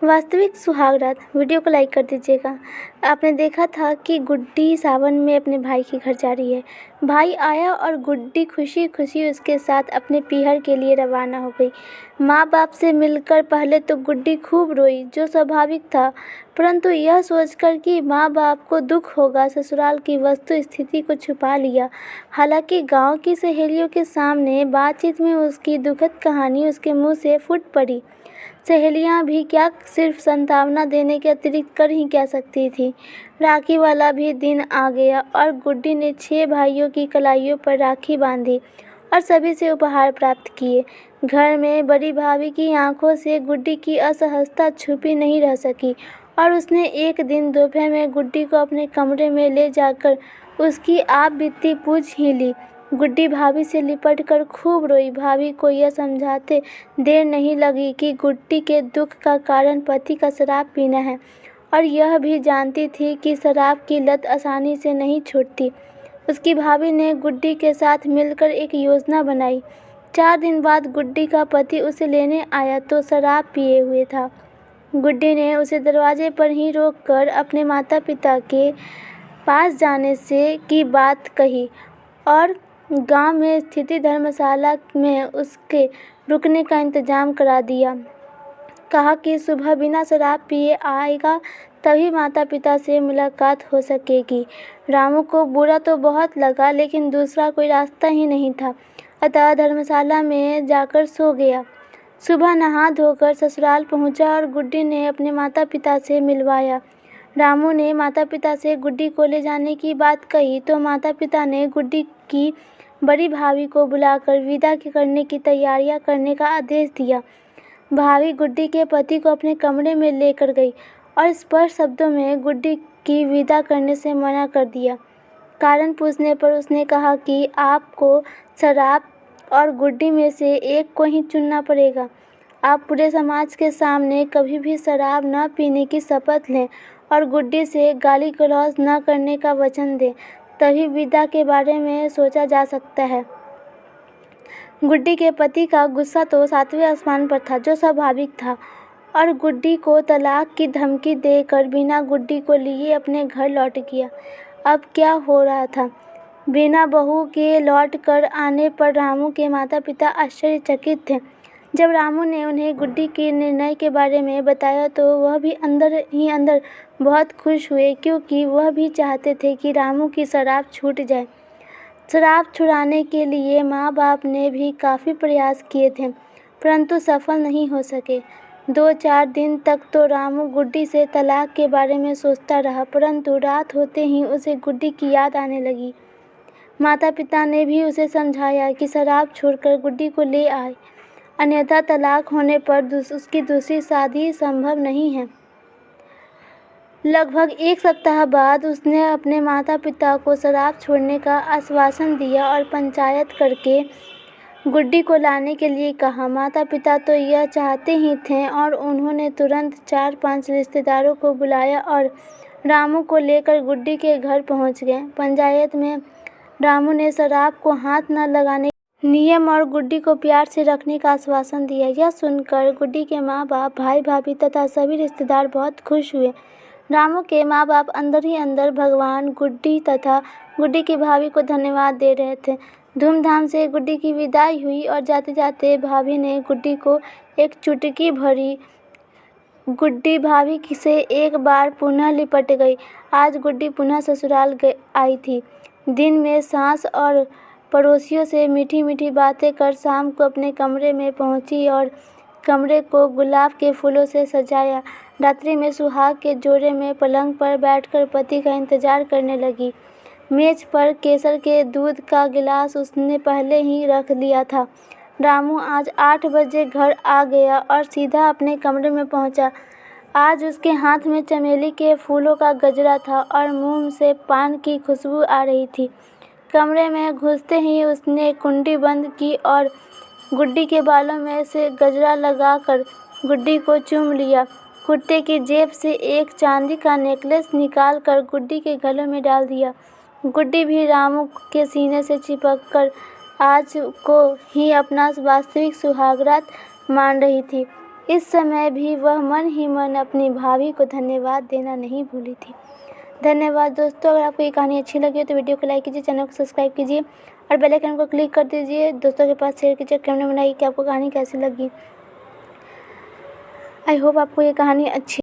वास्तविक सुहागरात वीडियो को लाइक कर दीजिएगा। आपने देखा था कि गुड्डी सावन में अपने भाई के घर जा रही है। भाई आया और गुड्डी खुशी खुशी उसके साथ अपने पीहर के लिए रवाना हो गई। माँ बाप से मिलकर पहले तो गुड्डी खूब रोई, जो स्वाभाविक था, परंतु यह सोचकर कि माँ बाप को दुख होगा, ससुराल की वस्तु स्थिति को छुपा लिया। हालांकि गांव की सहेलियों के सामने बातचीत में उसकी दुखद कहानी उसके मुंह से फूट पड़ी। सहेलियां भी क्या, सिर्फ सांत्वना देने के अतिरिक्त कर ही क्या सकती थी। राखी वाला भी दिन आ गया और गुड्डी ने 6 भाइयों की कलाइयों पर राखी बांधी और सभी से उपहार प्राप्त किए। घर में बड़ी भाभी की आंखों से गुड्डी की असहजता छुपी नहीं रह सकी और उसने एक दिन दोपहर में गुड्डी को अपने कमरे में ले जाकर उसकी आप बीती पूछ ही ली। गुड्डी भाभी से लिपट कर खूब रोई। भाभी को यह समझाते देर नहीं लगी कि गुड्डी के दुख का कारण पति का शराब पीना है और यह भी जानती थी कि शराब की लत आसानी से नहीं छूटती। उसकी भाभी ने गुड्डी के साथ मिलकर एक योजना बनाई। 4 दिन बाद गुड्डी का पति उसे लेने आया तो शराब पिए हुए था। गुड्डी ने उसे दरवाजे पर ही रोककर अपने माता पिता के पास जाने से की बात कही और गांव में स्थित धर्मशाला में उसके रुकने का इंतजाम करा दिया। कहा कि सुबह बिना शराब पिए आएगा तभी माता पिता से मुलाकात हो सकेगी। रामू को बुरा तो बहुत लगा, लेकिन दूसरा कोई रास्ता ही नहीं था, अतः धर्मशाला में जाकर सो गया। सुबह नहा धोकर ससुराल पहुंचा और गुड्डी ने अपने माता पिता से मिलवाया। रामू ने माता पिता से गुड्डी को ले जाने की बात कही तो माता पिता ने गुड्डी की बड़ी भाभी को बुलाकर विदा करने की तैयारियां करने का आदेश दिया। भाभी गुड्डी के पति को अपने कमरे में लेकर गई और स्पष्ट शब्दों में गुड्डी की विदा करने से मना कर दिया। कारण पूछने पर उसने कहा कि आपको शराब और गुड्डी में से एक को ही चुनना पड़ेगा। आप पूरे समाज के सामने कभी भी शराब न पीने की शपथ लें और गुड्डी से गाली गलौज न करने का वचन दें, तभी विदा के बारे में सोचा जा सकता है। गुड्डी के पति का गुस्सा तो 7वें आसमान पर था, जो स्वाभाविक था, और गुड्डी को तलाक की धमकी देकर बिना गुड्डी को लिए अपने घर लौट गया। अब क्या हो रहा था? बिना बहू के लौट कर आने पर रामू के माता पिता आश्चर्यचकित थे। जब रामू ने उन्हें गुड्डी के निर्णय के बारे में बताया तो वह भी अंदर ही अंदर बहुत खुश हुए, क्योंकि वह भी चाहते थे कि रामू की शराब छूट जाए। शराब छुड़ाने के लिए माँ बाप ने भी काफ़ी प्रयास किए थे, परंतु सफल नहीं हो सके। 2-4 दिन तक तो रामू गुड्डी से तलाक के बारे में सोचता रहा, परंतु रात होते ही उसे गुड्डी की याद आने लगी। माता पिता ने भी उसे समझाया कि शराब छोड़कर गुड्डी को ले आए, अन्यथा तलाक होने पर उसकी दूसरी शादी संभव नहीं है। लगभग 1 सप्ताह बाद उसने अपने माता पिता को शराब छोड़ने का आश्वासन दिया और पंचायत करके गुड्डी को लाने के लिए कहा। माता पिता तो यह चाहते ही थे और उन्होंने तुरंत 4-5 रिश्तेदारों को बुलाया और रामू को लेकर गुड्डी के घर पहुंच गए। पंचायत में रामू ने शराब को हाथ न लगाने नियम और गुड्डी को प्यार से रखने का आश्वासन दिया। यह सुनकर गुड्डी के माँ बाप, भाई भाभी तथा सभी रिश्तेदार बहुत खुश हुए। रामू के माँ बाप अंदर ही अंदर भगवान, गुड्डी तथा गुड्डी की भाभी को धन्यवाद दे रहे थे। धूमधाम से गुड्डी की विदाई हुई और जाते जाते भाभी ने गुड्डी को एक चुटकी भरी। गुड्डी भाभी से एक बार पुनः लिपट गई। आज गुड्डी पुनः ससुराल आई थी। दिन में सास और पड़ोसियों से मीठी मीठी बातें कर शाम को अपने कमरे में पहुंची और कमरे को गुलाब के फूलों से सजाया। रात्रि में सुहाग के जोड़े में पलंग पर बैठकर पति का इंतजार करने लगी। मेज पर केसर के दूध का गिलास उसने पहले ही रख लिया था। रामू आज 8 बजे घर आ गया और सीधा अपने कमरे में पहुंचा। आज उसके हाथ में चमेली के फूलों का गजरा था और मुंह से पान की खुशबू आ रही थी। कमरे में घुसते ही उसने कुंडी बंद की और गुड्डी के बालों में से गजरा लगाकर गुड्डी को चूम लिया। कुर्ते की जेब से एक चांदी का नेकलेस निकालकर गुड्डी के गले में डाल दिया। गुड्डी भी रामू के सीने से चिपककर आज को ही अपना वास्तविक सुहागरात मान रही थी। इस समय भी वह मन ही मन अपनी भाभी को धन्यवाद देना नहीं भूली थी। धन्यवाद दोस्तों। अगर आपको ये कहानी अच्छी लगी हो तो वीडियो को लाइक कीजिए, चैनल को सब्सक्राइब कीजिए और बेल आइकन को क्लिक कर दीजिए। दोस्तों के पास शेयर कीजिए, कमेंट बनाइए कि आपको कहानी कैसी लगी। आई होप आपको ये कहानी अच्छी